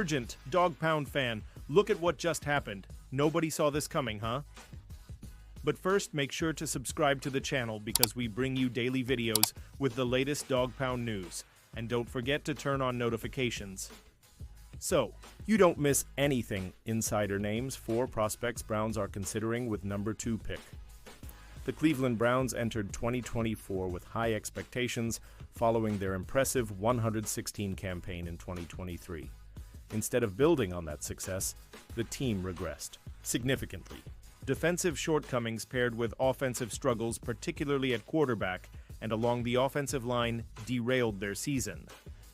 Urgent, Dog Pound fan, look at what just happened. Nobody saw this coming, huh? But first, make sure to subscribe to the channel because we bring you daily videos with the latest Dog Pound news. And don't forget to turn on notifications. So, you don't miss anything. Insider names: 4 prospects Browns are considering with number 2 pick. The Cleveland Browns entered 2024 with high expectations following their impressive 116 campaign in 2023. Instead of building on that success, the team regressed significantly. Defensive shortcomings paired with offensive struggles, particularly at quarterback and along the offensive line, derailed their season.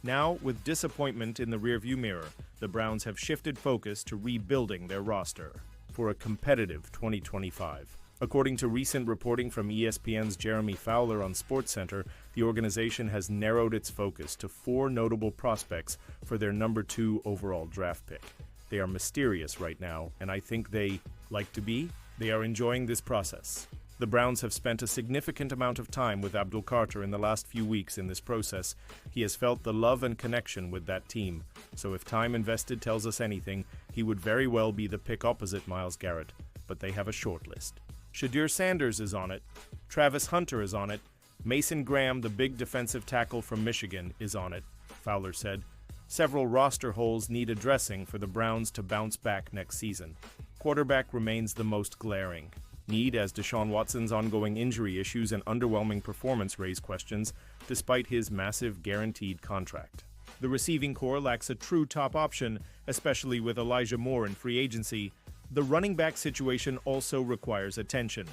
Now, with disappointment in the rearview mirror, the Browns have shifted focus to rebuilding their roster for a competitive 2025. According to recent reporting from ESPN's Jeremy Fowler on SportsCenter, the organization has narrowed its focus to 4 notable prospects for their number 2 overall draft pick. They are mysterious right now, and I think they like to be. They are enjoying this process. The Browns have spent a significant amount of time with Abdul Carter in the last few weeks in this process. He has felt the love and connection with that team, so if time invested tells us anything, he would very well be the pick opposite Myles Garrett, but they have a short list. Shedeur Sanders is on it, Travis Hunter is on it, Mason Graham, the big defensive tackle from Michigan, is on it, Fowler said. Several roster holes need addressing for the Browns to bounce back next season. Quarterback remains the most glaring need, as Deshaun Watson's ongoing injury issues and underwhelming performance raise questions, despite his massive guaranteed contract. The receiving core lacks a true top option, especially with Elijah Moore in free agency. The running back situation also requires attention.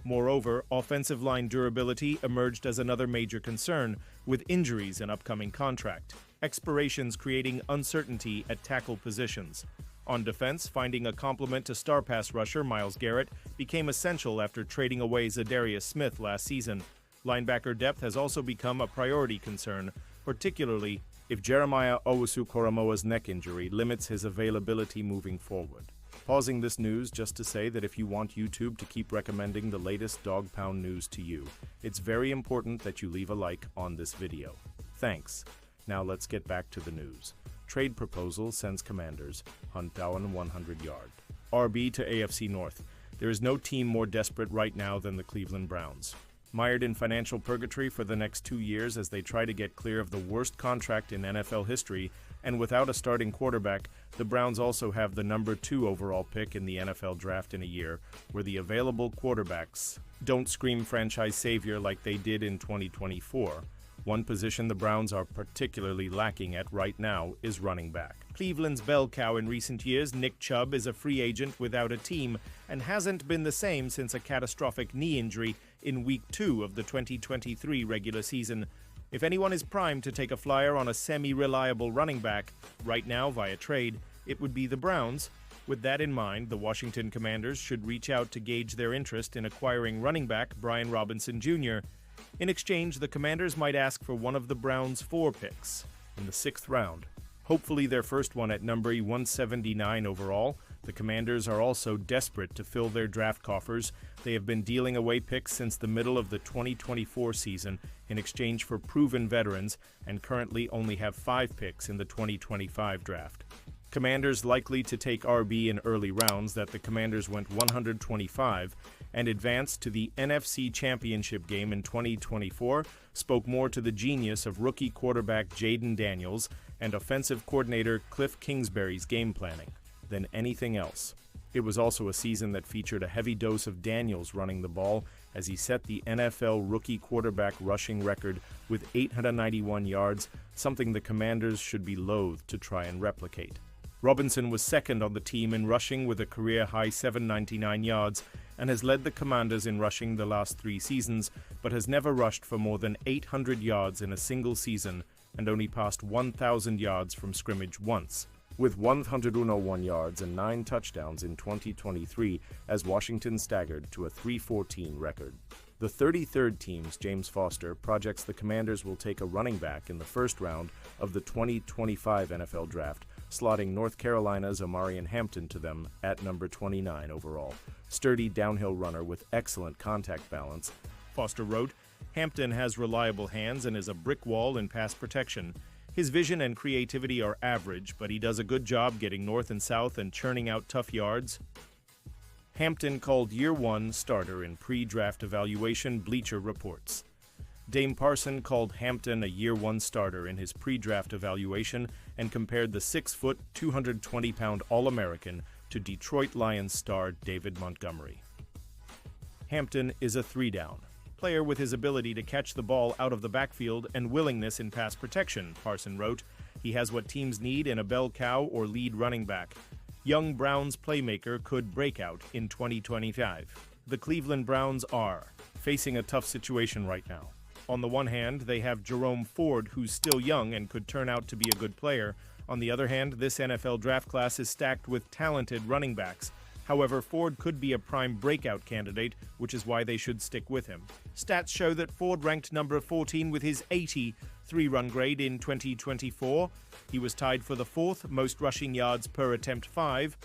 Moreover, offensive line durability emerged as another major concern, with injuries and upcoming contract expirations creating uncertainty at tackle positions. On defense, finding a complement to star pass rusher Myles Garrett became essential after trading away Zadarius Smith last season. Linebacker depth has also become a priority concern, particularly if Jeremiah Owusu-Koramoah's neck injury limits his availability moving forward. Pausing this news just to say that if you want YouTube to keep recommending the latest Dog Pound news to you, it's very important that you leave a like on this video. Thanks. Now let's get back to the news. Trade proposal sends Commanders, Hunt down 100-yard. RB to AFC North. There is no team more desperate right now than the Cleveland Browns. Mired in financial purgatory for the next 2 years as they try to get clear of the worst contract in NFL history, and without a starting quarterback, the Browns also have the number 2 overall pick in the NFL draft in a year where the available quarterbacks don't scream franchise savior like they did in 2024. One position the Browns are particularly lacking at right now is running back. Cleveland's bell cow in recent years, Nick Chubb, is a free agent without a team and hasn't been the same since a catastrophic knee injury in Week 2 of the 2023 regular season. If anyone is primed to take a flyer on a semi-reliable running back right now via trade, it would be the Browns. With that in mind, the Washington Commanders should reach out to gauge their interest in acquiring running back Brian Robinson Jr. In exchange, the Commanders might ask for one of the Browns' 4 picks in the 6th round. Hopefully their first one at number 179 overall. The Commanders are also desperate to fill their draft coffers. They have been dealing away picks since the middle of the 2024 season in exchange for proven veterans and currently only have 5 picks in the 2025 draft. Commanders likely to take RB in early rounds that the Commanders went 125 and advanced to the NFC Championship game in 2024 spoke more to the genius of rookie quarterback Jaden Daniels and offensive coordinator Cliff Kingsbury's game planning than anything else. It was also a season that featured a heavy dose of Daniels running the ball as he set the NFL rookie quarterback rushing record with 891 yards, something the Commanders should be loath to try and replicate. Robinson was second on the team in rushing with a career-high 799 yards and has led the Commanders in rushing the last 3 seasons, but has never rushed for more than 800 yards in a single season and only passed 1,000 yards from scrimmage once, with 101 yards and 9 touchdowns in 2023 as Washington staggered to a 3-14 record. The 33rd team's James Foster projects the Commanders will take a running back in the first round of the 2025 NFL Draft, slotting North Carolina's Omarion Hampton to them at number 29 overall. Sturdy downhill runner with excellent contact balance, Foster wrote, Hampton has reliable hands and is a brick wall in pass protection. His vision and creativity are average, but he does a good job getting north and south and churning out tough yards. Hampton called year one starter in pre-draft evaluation, Bleacher reports. Dame Parson called Hampton a year one starter in his pre-draft evaluation and compared the 6-foot, 220-pound All-American to Detroit Lions star David Montgomery. Hampton is a three-down player with his ability to catch the ball out of the backfield and willingness in pass protection, Parson wrote. He has what teams need in a bell cow or lead running back. Young Browns playmaker could break out in 2025. The Cleveland Browns are facing a tough situation right now. On the one hand, they have Jerome Ford, who's still young and could turn out to be a good player. On the other hand, this NFL draft class is stacked with talented running backs. However, Ford could be a prime breakout candidate, which is why they should stick with him. Stats show that Ford ranked number 14 with his 80 three-run grade in 2024. He was tied for the fourth most rushing yards per attempt 5,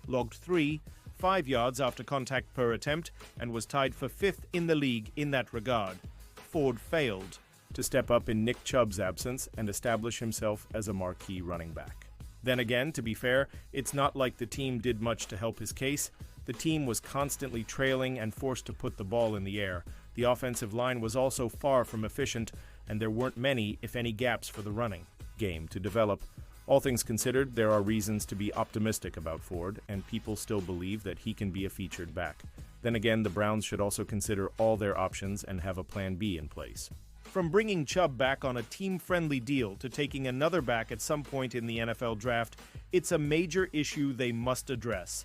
logged 3, 5 yards after contact per attempt, and was tied for fifth in the league in that regard. Ford failed to step up in Nick Chubb's absence and establish himself as a marquee running back. Then again, to be fair, it's not like the team did much to help his case. The team was constantly trailing and forced to put the ball in the air. The offensive line was also far from efficient, and there weren't many, if any, gaps for the running game to develop. All things considered, there are reasons to be optimistic about Ford, and people still believe that he can be a featured back. Then again, the Browns should also consider all their options and have a plan B in place. From bringing Chubb back on a team-friendly deal to taking another back at some point in the NFL draft, it's a major issue they must address.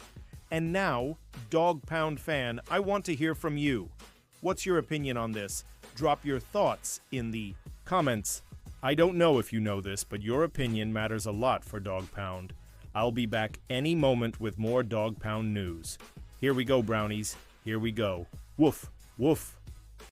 And now, Dog Pound fan, I want to hear from you. What's your opinion on this? Drop your thoughts in the comments. I don't know if you know this, but your opinion matters a lot for Dog Pound. I'll be back any moment with more Dog Pound news. Here we go, Brownies. Here we go. Woof, woof.